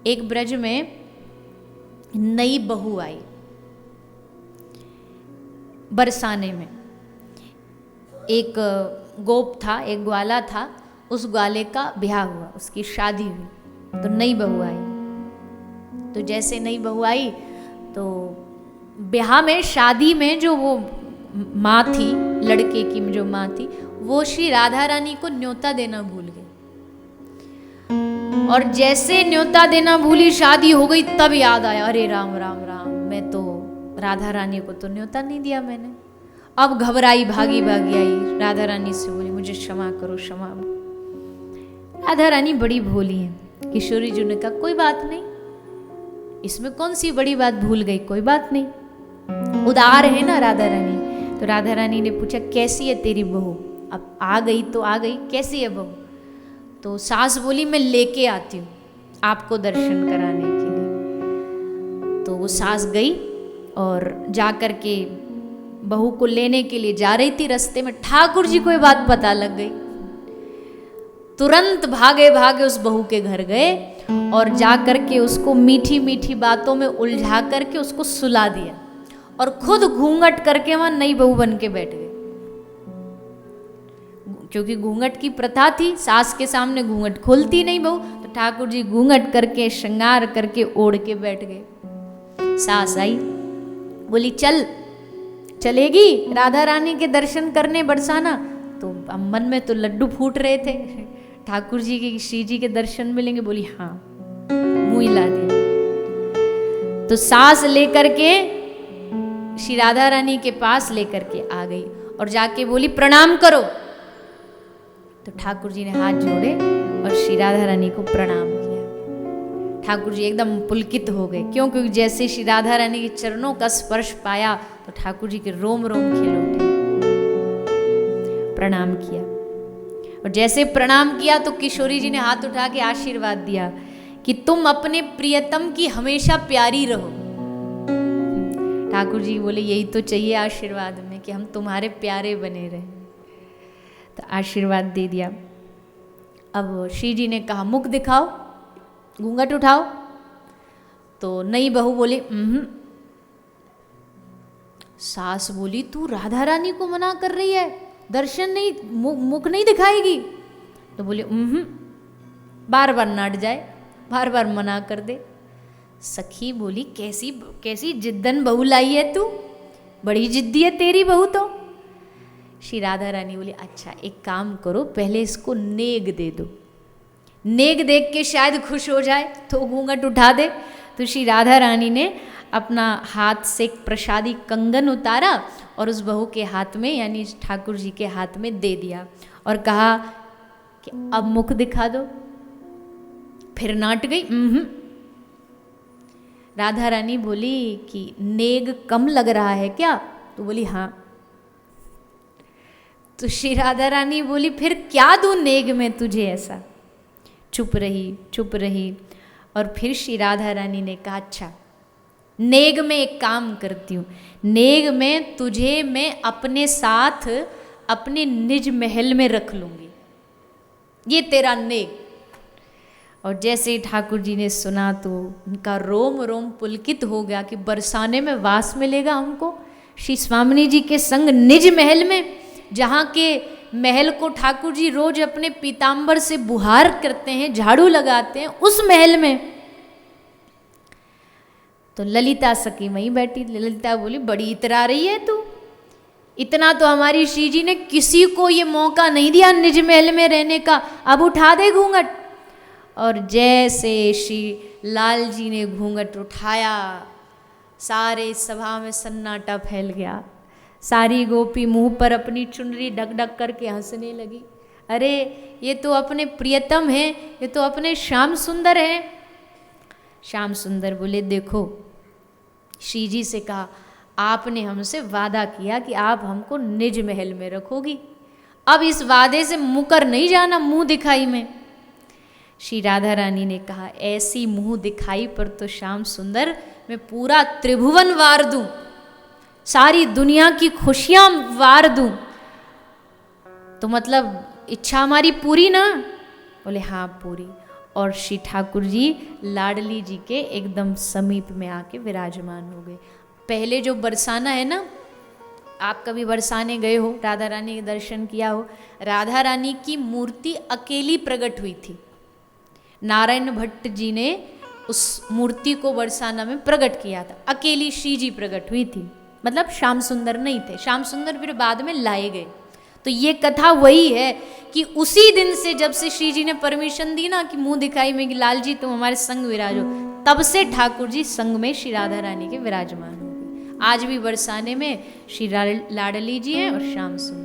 एक ब्रज में नई बहू आई बरसाने में। एक गोप था, एक ग्वाला था, उस ग्वाले का ब्याह हुआ, उसकी शादी हुई, तो नई बहू आई। तो जैसे नई बहू आई तो ब्याह में, शादी में जो वो माँ थी, लड़के की जो माँ थी, वो श्री राधा रानी को न्योता देना भूल गई। और जैसे न्योता देना भूली, शादी हो गई, तब याद आया, अरे राम राम राम, मैं तो राधा रानी को तो न्योता नहीं दिया मैंने। अब घबराई, भागी भागी आई, राधा रानी से बोली मुझे क्षमा करो, क्षमा। राधा रानी बड़ी भोली है। किशोरी जी ने कहा कोई बात नहीं, इसमें कौन सी बड़ी बात, भूल गई, कोई बात नहीं, उदार है ना राधा रानी। तो राधा रानी ने पूछा कैसी है तेरी बहू? अब आ गई तो आ गई, कैसी है बहू? तो सास बोली मैं लेके आती हूँ आपको दर्शन कराने के लिए। तो वो सास गई और जा कर के बहू को लेने के लिए जा रही थी, रास्ते में ठाकुर जी को ये बात पता लग गई। तुरंत भागे भागे उस बहू के घर गए और जा कर के उसको मीठी मीठी बातों में उलझा करके उसको सुला दिया और खुद घूंघट करके वहां नई बहू बन के बैठ गए। क्योंकि घूंघट की प्रथा थी, सास के सामने घूंघट खोलती नहीं बहू, तो ठाकुर जी घूंघट करके श्रृंगार करके ओढ़ के बैठ गए। सास आई, बोली चल, चलेगी राधा रानी के दर्शन करने बरसाना? तो मन में तो लड्डू फूट रहे थे, ठाकुर जी के, श्री जी के दर्शन मिलेंगे। बोली हाँ, मुंह हिला दिया। तो सास लेकर के श्री राधा रानी के पास लेकर के आ गई और जाके बोली प्रणाम करो। तो ठाकुर जी ने हाथ जोड़े और श्री राधा रानी को प्रणाम किया। ठाकुर जी एकदम पुलकित हो गए। क्यों? क्योंकि जैसे श्री राधा रानी के चरणों का स्पर्श पाया तो ठाकुर जी के रोम रोम खिल उठे। प्रणाम किया और जैसे प्रणाम किया तो किशोरी जी ने हाथ उठा के आशीर्वाद दिया कि तुम अपने प्रियतम की हमेशा प्यारी रहो। ठाकुर जी बोले यही तो चाहिए आशीर्वाद में, कि हम तुम्हारे प्यारे बने रहे। तो आशीर्वाद दे दिया। अब श्री जी ने कहा मुख दिखाओ, घूंघट उठाओ। तो नई बहू बोली सास बोली तू राधा रानी को मना कर रही है, दर्शन नहीं, मुख नहीं दिखाएगी? तो बोले बार बार नाट जाए, बार बार मना कर दे। सखी बोली कैसी कैसी जिद्दन बहू लाई है तू, बड़ी जिद्दी है तेरी बहू तो। श्री राधा रानी बोली अच्छा एक काम करो, पहले इसको नेग दे दो, नेग देख के शायद खुश हो जाए तो घूंघट उठा दे। तो श्री राधा रानी ने अपना हाथ से एक प्रसादी कंगन उतारा और उस बहू के हाथ में, यानी ठाकुर जी के हाथ में दे दिया और कहा कि अब मुख दिखा दो। फिर नाट गई। राधा रानी बोली कि नेग कम लग रहा है क्या? तो बोली हाँ। तो श्री राधा रानी बोली फिर क्या दूं नेग में तुझे ऐसा? चुप रही और फिर श्री राधा रानी ने कहा अच्छा नेग में एक काम करती हूँ, नेग में तुझे मैं अपने साथ अपने निज महल में रख लूंगी, ये तेरा नेग। और जैसे ठाकुर जी ने सुना तो उनका रोम रोम पुलकित हो गया कि बरसाने में वास मिलेगा हमको श्री स्वामिनी जी के संग निज महल में, जहाँ के महल को ठाकुर जी रोज अपने पीताम्बर से बुहार करते हैं, झाड़ू लगाते हैं, उस महल में। तो ललिता सखी वहीं बैठी। ललिता बोली बड़ी इतरा रही है तू, इतना तो हमारी श्री जी ने किसी को ये मौका नहीं दिया निज महल में रहने का, अब उठा दे घूंघट। और जैसे श्री लाल जी ने घूंघट उठाया, सारे सभा में सन्नाटा फैल गया। सारी गोपी मुंह पर अपनी चुनरी ढक ढक करके हंसने लगी। अरे ये तो अपने प्रियतम हैं, ये तो अपने श्याम सुंदर हैं। श्याम सुंदर बोले देखो, श्री जी से कहा आपने हमसे वादा किया कि आप हमको निज महल में रखोगी, अब इस वादे से मुकर नहीं जाना मुंह दिखाई में। श्री राधा रानी ने कहा ऐसी मुंह दिखाई पर तो श्याम सुंदर मैं पूरा त्रिभुवन वार दूं, सारी दुनिया की खुशियां वार दूं, तो मतलब इच्छा हमारी पूरी ना? बोले हाँ पूरी। और श्री ठाकुर जी लाडली जी के एकदम समीप में आके विराजमान हो गए। पहले जो बरसाना है ना, आप कभी बरसाने गए हो, राधा रानी के दर्शन किया हो, राधा रानी की मूर्ति अकेली प्रकट हुई थी। नारायण भट्ट जी ने उस मूर्ति को बरसाना में प्रकट किया था, अकेली श्री जी प्रकट हुई थी, मतलब श्याम सुंदर नहीं थे, श्याम सुंदर फिर बाद में लाए गए। तो ये कथा वही है कि उसी दिन से जब से श्री जी ने परमिशन दी ना कि मुंह दिखाई में कि लाल जी तुम हमारे संग विराजो, तब से ठाकुर जी संग में श्री राधा रानी के विराजमान हो गए। आज भी बरसाने में श्री लाडली जी हैं और श्याम सुंदर।